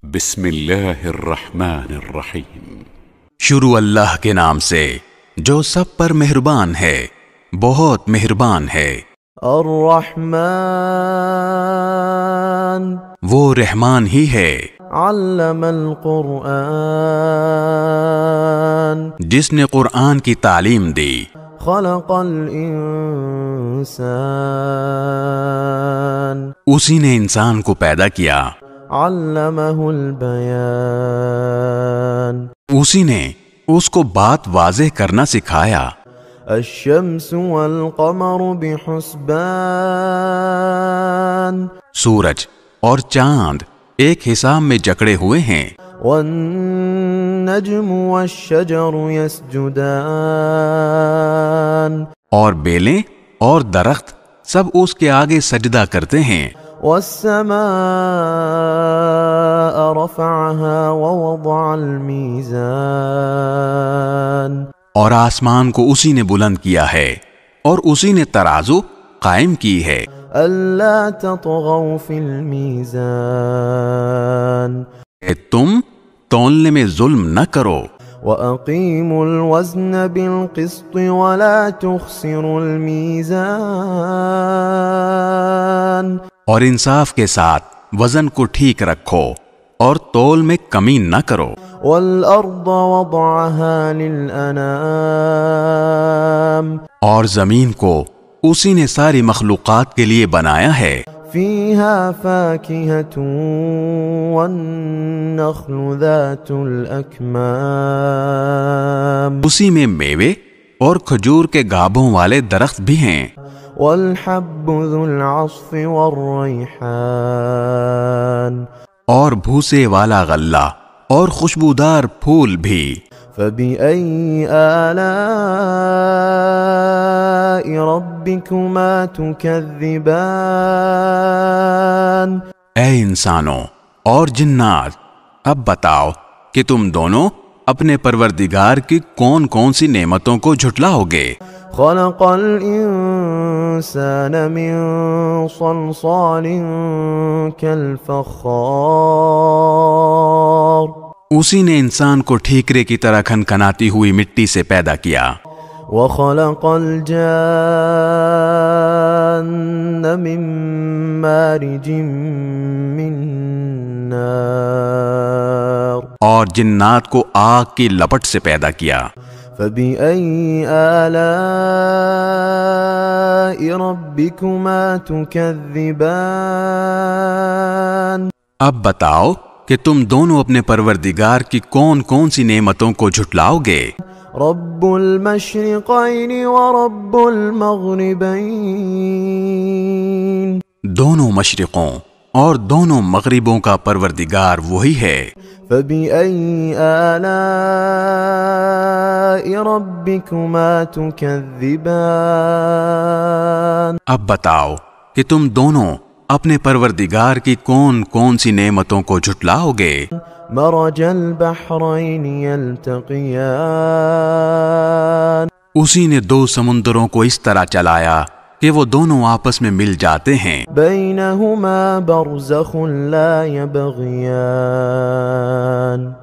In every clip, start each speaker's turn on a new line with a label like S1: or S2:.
S1: بسم اللہ الرحمن الرحیم۔
S2: شروع اللہ کے نام سے جو سب پر مہربان ہے، بہت مہربان ہے۔
S3: الرحمن،
S2: وہ رحمان ہی ہے،
S3: علم القرآن،
S2: جس نے قرآن کی تعلیم دی،
S3: خلق الانسان،
S2: اسی نے انسان کو پیدا کیا،
S3: علمہ البیان،
S2: اسی نے اس کو بات واضح کرنا سکھایا۔
S3: الشمس والقمر بحسبان،
S2: سورج اور چاند ایک حساب میں جکڑے ہوئے ہیں،
S3: والنجم والشجر يسجدان،
S2: اور بیلیں اور درخت سب اس کے آگے سجدہ کرتے ہیں۔
S3: والسماء رفعها ووضع الميزان،
S2: اور آسمان کو اسی نے بلند کیا ہے اور اسی نے ترازو قائم کی ہے،
S3: ألا تطغوا في الميزان،
S2: کہ تم تولنے میں ظلم نہ کرو،
S3: وأقيموا الوزن بالقسط ولا تخسروا الميزان،
S2: اور انصاف کے ساتھ وزن کو ٹھیک رکھو اور تول میں کمی نہ کرو۔
S3: والأرض وضعها للأنام،
S2: اور زمین کو اسی نے ساری مخلوقات کے لیے بنایا ہے،
S3: فيها فاكهة والنخل ذات الأكمام،
S2: اسی میں میوے اور کھجور کے گابھوں والے درخت بھی ہیں،
S3: والحب ذو العصف والريحان،
S2: اور بھوسے والا غلہ اور خوشبودار پھول بھی۔
S3: فبأي آلاء ربكما تكذبان،
S2: اے انسانوں اور جنات، اب بتاؤ کہ تم دونوں اپنے پروردگار کی کون کون سی نعمتوں کو جھٹلاؤ گے۔
S3: خلق الإنسان من صلصال كالفخار،
S2: اسی نے انسان کو ٹھیکرے کی طرح کھنکھناتی ہوئی مٹی سے پیدا کیا،
S3: وخلق الجان من مارج من نار،
S2: اور جنات کو آگ کی لپٹ سے پیدا کیا۔
S3: فبأي آلاء ربكما تكذبان،
S2: اب بتاؤ کہ تم دونوں اپنے پروردگار کی کون کون سی نعمتوں کو جھٹلاؤ گے۔
S3: رب المشرقين ورب المغربين،
S2: دونوں مشرقوں اور دونوں مغربوں کا پروردگار وہی ہے۔
S3: فبأي آلاء ربكما تكذبان،
S2: اب بتاؤ کہ تم دونوں اپنے پروردگار کی کون کون سی نعمتوں کو جھٹلاؤ گے۔
S3: مرج البحرين يلتقيان،
S2: اسی نے دو سمندروں کو اس طرح چلایا کہ وہ دونوں آپس میں مل جاتے ہیں،
S3: بينهما برزخ لا يبغيان،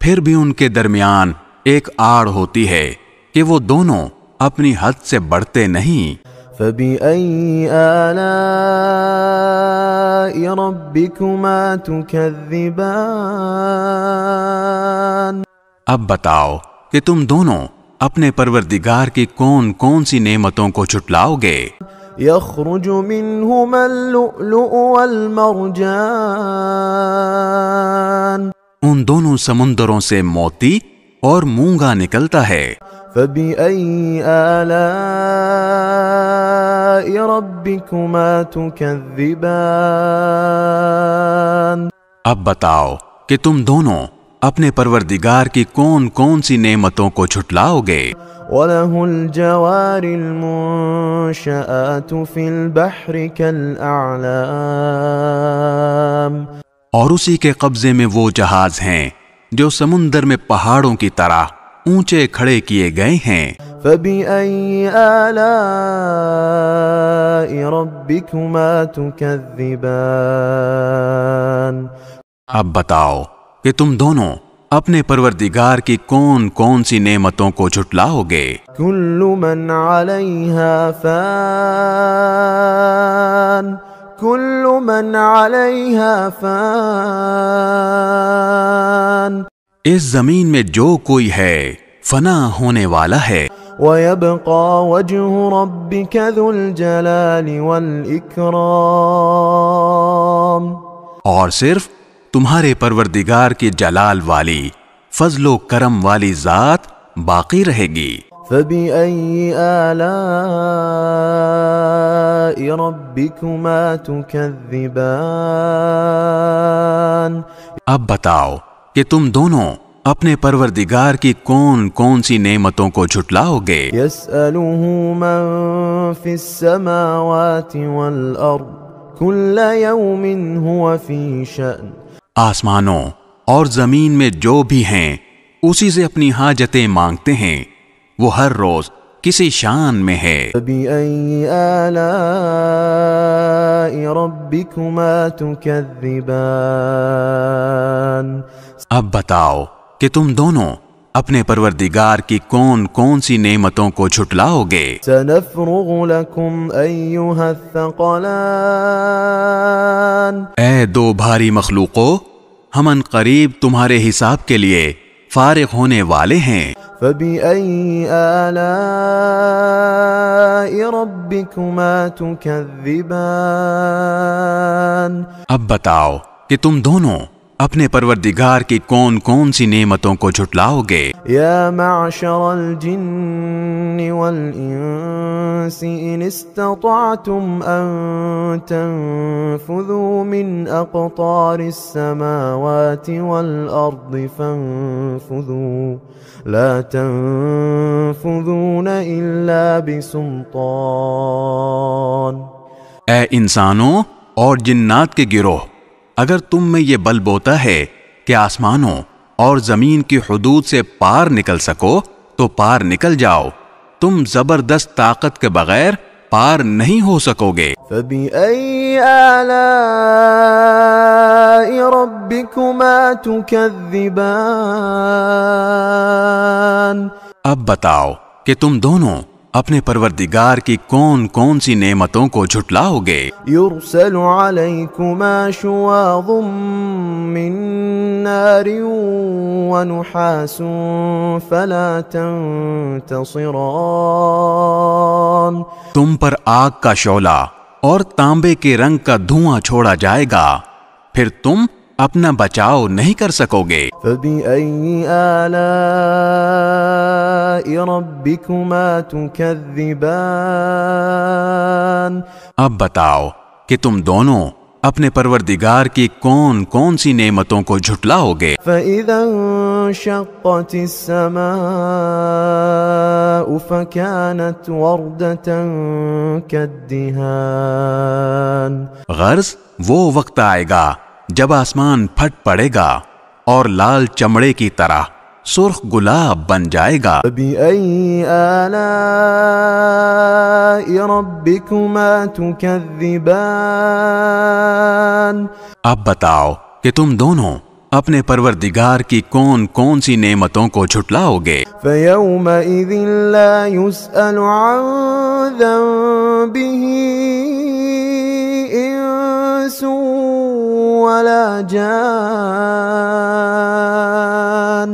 S2: پھر بھی ان کے درمیان ایک آڑ ہوتی ہے کہ وہ دونوں اپنی حد سے بڑھتے نہیں۔
S3: فبأي آلاء ربكما تكذبان،
S2: اب بتاؤ کہ تم دونوں اپنے پروردگار کی کون کون سی نعمتوں کو جھٹلاؤ گے۔
S3: يخرج منهما اللؤلؤ والمرجان،
S2: ان دونوں سمندروں سے موتی اور مونگا نکلتا ہے۔
S3: فبأي آلاء ربكما تكذبان،
S2: اب بتاؤ کہ تم دونوں اپنے پروردگار کی کون کون سی نعمتوں کو جھٹلاؤ گے۔
S3: وله الجوار المنشآت في البحر كالأعلام،
S2: اور اسی کے قبضے میں وہ جہاز ہیں جو سمندر میں پہاڑوں کی طرح اونچے کھڑے کیے گئے ہیں۔
S3: فبأي آلاء ربكما تكذبان،
S2: اب بتاؤ کہ تم دونوں اپنے پروردگار کی کون کون سی نعمتوں کو جھٹلاؤ گے؟
S3: كل من عليها فان كل من عليها فان
S2: اس زمین میں جو کوئی ہے فنا ہونے والا ہے،
S3: ويبقى وجه ربك ذو الجلال والإكرام
S2: اور صرف تمہارے پروردگار کی جلال والی فضل و کرم والی ذات باقی رہے گی۔
S3: فبأي آلاء ربكما تكذبان
S2: اب بتاؤ کہ تم دونوں اپنے پروردگار کی کون کون سی نعمتوں کو جھٹلاؤ گے؟
S3: يسأله من في السماوات والأرض كل يوم هو في شأن
S2: آسمانوں اور زمین میں جو بھی ہیں اسی سے اپنی حاجتیں مانگتے ہیں، وہ ہر روز کسی شان میں ہے۔
S3: فبأي آلاء ربكما تكذبان
S2: اب بتاؤ کہ تم دونوں اپنے پروردگار کی کون کون سی نعمتوں کو جھٹلاؤ گے؟
S3: سنفرغ لكم أيها الثقلان
S2: اے دو بھاری مخلوقوں، ہم ان قریب تمہارے حساب کے لیے فارغ ہونے والے ہیں۔
S3: فبأي آلاء ربكما تكذبان
S2: اب بتاؤ کہ تم دونوں اپنے پروردگار کی کون کون سی نعمتوں کو جھٹلاؤ گے؟
S3: يا معشر الجن والإنس إن استطعتم أن تنفذوا من أقطار السماوات والأرض فانفذوا لا تنفذون إلا بسلطان
S2: اے انسانوں اور جنات کے گروہ، اگر تم میں یہ بل بوتا ہے کہ آسمانوں اور زمین کی حدود سے پار نکل سکو تو پار نکل جاؤ، تم زبردست طاقت کے بغیر پار نہیں ہو سکو گے۔
S3: فبأي آلاء ربكما تكذبان
S2: اب بتاؤ کہ تم دونوں اپنے پروردگار کی کون کون سی نعمتوں کو جھٹلاؤ گے؟
S3: يرسل عليكما شواظ من نار ونحاس فلا تنتصران
S2: تم پر آگ کا شعلہ اور تانبے کے رنگ کا دھواں چھوڑا جائے گا، پھر تم اپنا بچاؤ نہیں کر سکو گے۔
S3: فبأي آلاء ربكما تكذبان
S2: اب بتاؤ کہ تم دونوں اپنے پروردگار کی کون کون سی نعمتوں کو جھٹلاؤ گے؟
S3: فإذا انشقت السماء فكانت وردة كالدهان
S2: غرض وہ وقت آئے گا جب آسمان پھٹ پڑے گا اور لال چمڑے کی طرح سرخ گلاب بن جائے گا۔
S3: فبأي آلاء ربكما تكذبان
S2: اب بتاؤ کہ تم دونوں اپنے پروردگار کی کون کون سی نعمتوں کو جھٹلاؤ گے؟
S3: فيومئذ لا يسأل عن ذنبه إنس ولا جان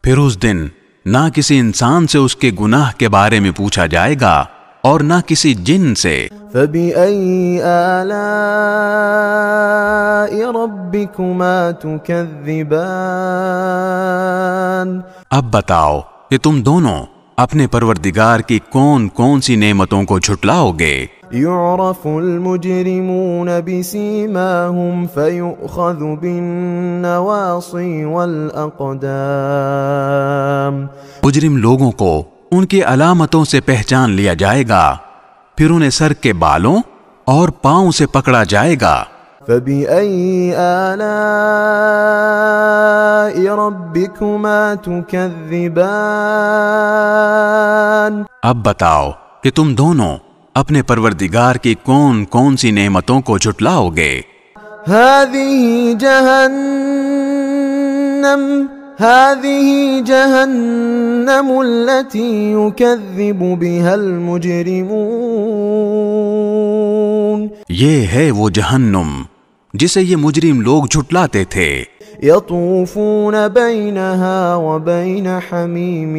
S2: پھر اس دن نہ کسی انسان سے اس کے گناہ کے بارے میں پوچھا جائے گا اور نہ کسی جن سے۔
S3: فبأي آلاء ربكما تكذبان
S2: اب بتاؤ کہ تم دونوں اپنے پروردگار کی کون کون سی نعمتوں کو جھٹلاؤ گے؟
S3: يعرف المجرمون بسيماهم فيؤخذ بالنواصي والأقدام
S2: مجرم لوگوں کو ان کی علامتوں سے پہچان لیا جائے گا، پھر انہیں سر کے بالوں اور پاؤں سے پکڑا جائے گا۔
S3: فبأي آلاء ربكما تكذبان
S2: اب بتاؤ کہ تم دونوں اپنے پروردگار کی کون کون سی نعمتوں کو جھٹلاؤ گے؟
S3: هذه جهنم التي يكذب بها المجرمون.
S2: یہ ہے وہ جہنم جسے یہ مجرم لوگ جھٹلاتے تھے.
S3: يطوفون بينها وبين حميم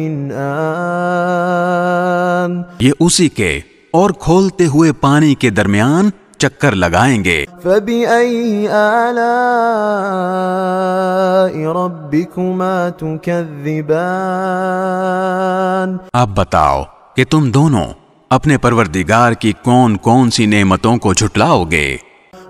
S3: آن.
S2: یہ اسی کے اور کھولتے ہوئے پانی کے درمیان چکر لگائیں گے.
S3: فبأي آلاء ربكما تكذبان.
S2: اب بتاؤ کہ تم دونوں اپنے پروردگار کی کون کون سی نعمتوں کو جھٹلاؤ گے.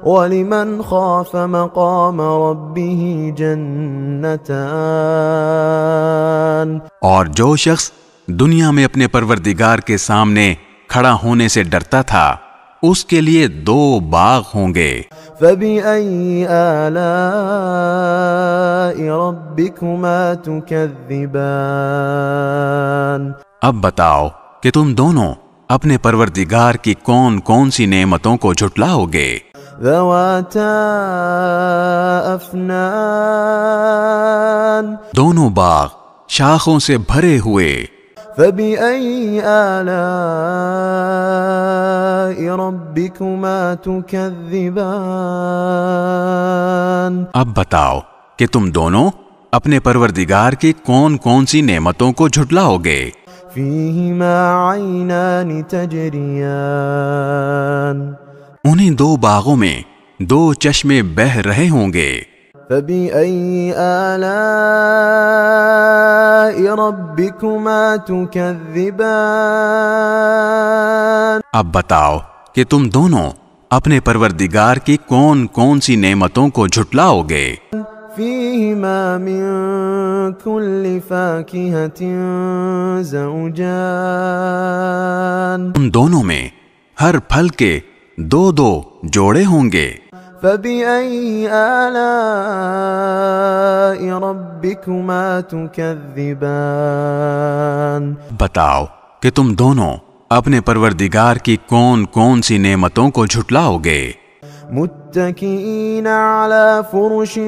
S3: وَلِمَنْ خَافَ مَقَامَ رَبِّهِ جَنَّتَانِ.
S2: اور جو شخص دنیا میں اپنے پروردگار کے سامنے کھڑا ہونے سے ڈرتا تھا اس کے لیے 2 باغ ہوں گے.
S3: فَبِأَيِّ آلَاءِ رَبِّكُمَا تُكَذِّبَانِ.
S2: اب بتاؤ کہ تم دونوں اپنے پروردگار کی کون کون سی نعمتوں کو جھٹلاؤ گے.
S3: ذواتا افنان.
S2: دونوں باغ شاخوں سے بھرے ہوئے.
S3: فبأي آلاء ربكما تكذبان.
S2: اب بتاؤ کہ تم دونوں اپنے پروردگار کی کون کون سی نعمتوں کو جھٹلاؤ گے.
S3: فيهما عينان تجريان.
S2: انہیں 2 باغوں میں 2 چشمے بہہ رہے ہوں گے.
S3: فبأي آلاء ربكما تكذبان.
S2: اب بتاؤ کہ تم دونوں اپنے پروردگار کی کون کون سی نعمتوں کو جھٹلاؤ گے.
S3: فيهما من كل فاكهة زوجان.
S2: ان دونوں میں ہر پھل کے 2 جوڑے ہوں گے.
S3: فبأي آلاء ربكما تكذبان.
S2: بتاؤ کہ تم دونوں اپنے پروردگار کی کون کون سی نعمتوں کو جھٹلاؤ گے.
S3: متكئين على فرش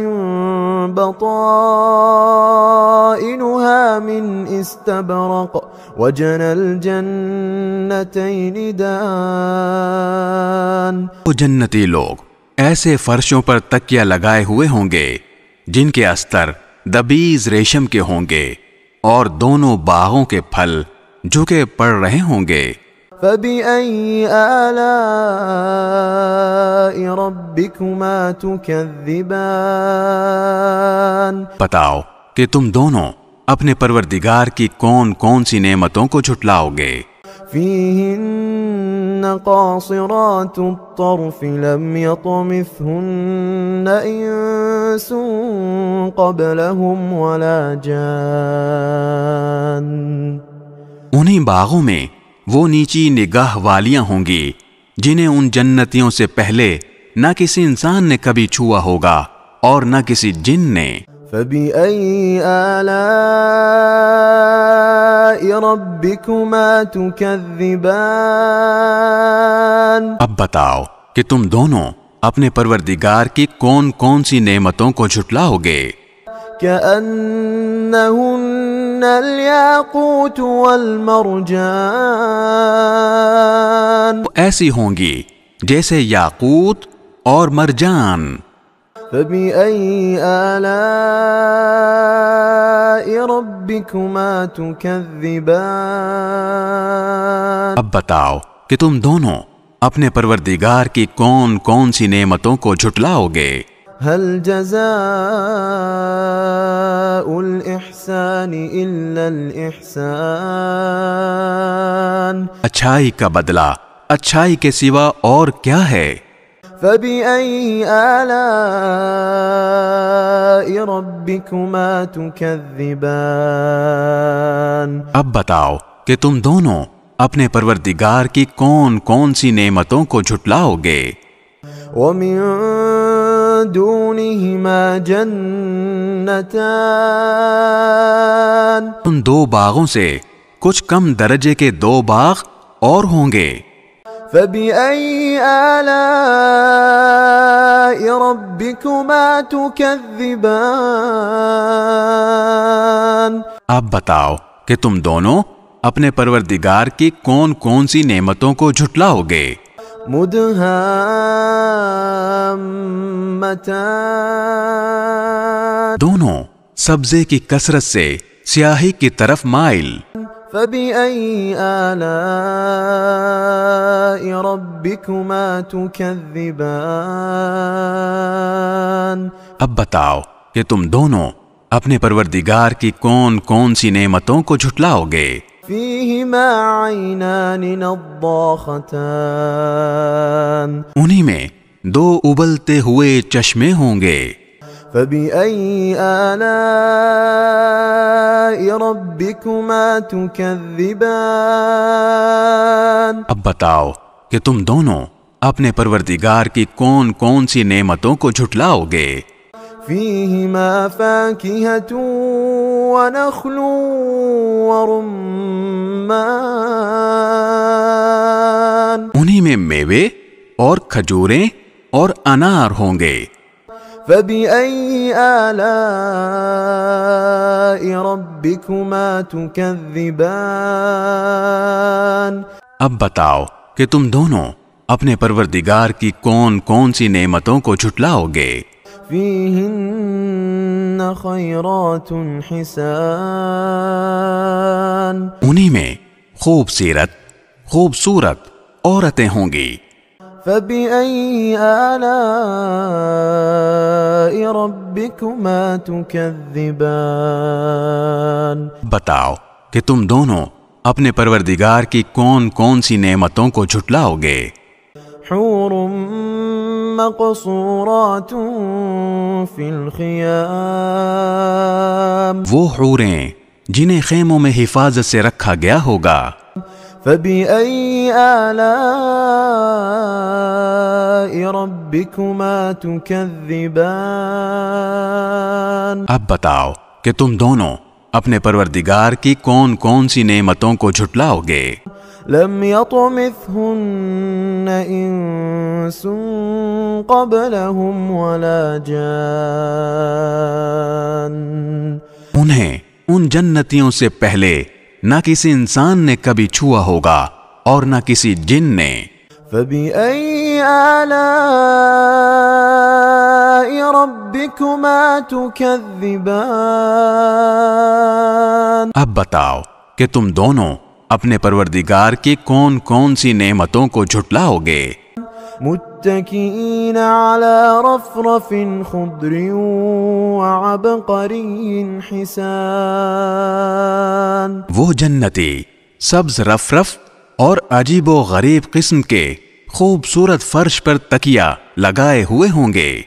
S3: بطائنها من استبرق وجنى الجنتين دان.
S2: وہ جنتی لوگ ایسے فرشوں پر تکیہ لگائے ہوئے ہوں گے جن کے استر دبیز ریشم کے ہوں گے اور دونوں باغوں کے پھل جھکے پڑ رہے ہوں گے.
S3: فبأي آلاء ربكما تكذبان.
S2: بتاؤ کہ تم دونوں اپنے پروردگار کی کون کون سی نعمتوں کو جھٹلاؤ گے.
S3: فيهن قاصرات الطرف لم يطمثهن إنس قبلهم ولا جان.
S2: انہی باغوں میں وہ نیچی نگاہ والیاں ہوں گی جنہیں ان جنتیوں سے پہلے نہ کسی انسان نے کبھی چھوا ہوگا اور نہ کسی جن نے.
S3: فبأي آلاء ربكما تكذبان.
S2: اب بتاؤ کہ تم دونوں اپنے پروردگار کی کون کون سی نعمتوں کو جھٹلاؤ گے.
S3: كأنهن الياقوت والمرجان.
S2: ایسی ہوں گی جیسے یاقوت اور مرجان.
S3: فبأي آلاء ربكما تكذبان.
S2: اب بتاؤ کہ تم دونوں اپنے پروردگار کی کون کون سی نعمتوں کو جھٹلاؤ گے.
S3: هل جزاء الإحسان إلا الإحسان.
S2: اچھائی کا بدلہ اچھائی کے سوا اور کیا ہے.
S3: فبأي آلاء ربكما تكذبان.
S2: اب بتاؤ کہ تم دونوں اپنے پروردگار کی کون کون سی نعمتوں کو جھٹلاؤ گے.
S3: ومن دونهما جنتان.
S2: ان 2 باغوں سے کچھ کم درجے کے 2 باغ اور ہوں گے.
S3: فبأي آلاء ربكما تكذبان؟
S2: اب بتاؤ کہ تم دونوں اپنے پروردگار کی کون کون سی نعمتوں کو جھٹلاؤ گے؟
S3: مدہامتان،
S2: دونوں سبزے کی کثرت سے سیاہی کی طرف مائل۔
S3: فبأي آلاء ربكما تكذبان؟
S2: اب بتاؤ کہ تم دونوں اپنے پروردگار کی کون کون سی نعمتوں کو جھٹلاؤ گے؟
S3: فيهما عينان نضاختان،
S2: انہی میں دو ابلتے ہوئے چشمے ہوں گے۔
S3: فبأي آلاء ربكما تكذبان؟
S2: اب بتاؤ کہ تم دونوں اپنے پروردگار کی کون کون سی نعمتوں کو جھٹلاؤ گے؟
S3: فيهما فاكهة ونخل ورمان،
S2: انہی میں میوے اور کھجوریں اور انار ہوں گے۔
S3: فبأي آلاء ربكما تكذبان؟
S2: اب بتاؤ کہ تم دونوں اپنے پروردگار کی کون کون سی نعمتوں کو جھٹلاؤ گے؟
S3: فيهن خيرات حسان،
S2: انہی میں خوبصورت عورتیں ہوں گی۔
S3: فبأي آلاء ربكما تكذبان؟
S2: بتاؤ کہ تم دونوں اپنے پروردگار کی کون کون سی نعمتوں کو جھٹلاؤ گے؟
S3: حور مقصورات في الخيام،
S2: وہ حوریں جنہیں خیموں میں حفاظت سے رکھا گیا ہوگا۔
S3: فبأي آلاء ربكما تكذبان؟
S2: اب بتاؤ کہ تم دونوں اپنے پروردگار کی کون کون سی نعمتوں کو جھٹلاؤ گے؟
S3: لم يطمثهن انس قبلهم ولا جان،
S2: انہیں ان جنتیوں سے پہلے نہ کسی انسان نے کبھی چھوا ہوگا اور نہ کسی جن نے۔
S3: فبأي آلاء ربكما تكذبان؟
S2: اب بتاؤ کہ تم دونوں اپنے پروردگار کی کون کون سی نعمتوں کو جھٹلاؤ گے؟
S3: متكئين على رفرف خضر وعبقري حسان،
S2: وہ جنتی سبز رفرف اور عجیب و غریب قسم کے خوبصورت فرش پر تکیہ لگائے ہوئے ہوں گے۔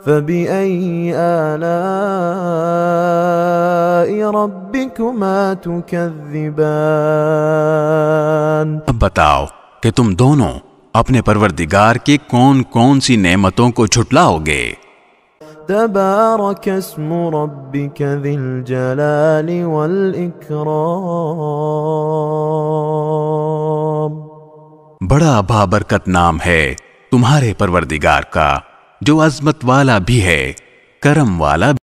S3: فبأي آلاء ربكما تكذبان؟
S2: اب بتاؤ کہ تم دونوں اپنے پروردگار کی کون کون سی نعمتوں کو جھٹلاؤ گے؟
S3: تبارك اسم ربك ذي الجلال والإكرام،
S2: بڑا بابرکت نام ہے تمہارے پروردگار کا جو عظمت والا بھی ہے، کرم والا بھی۔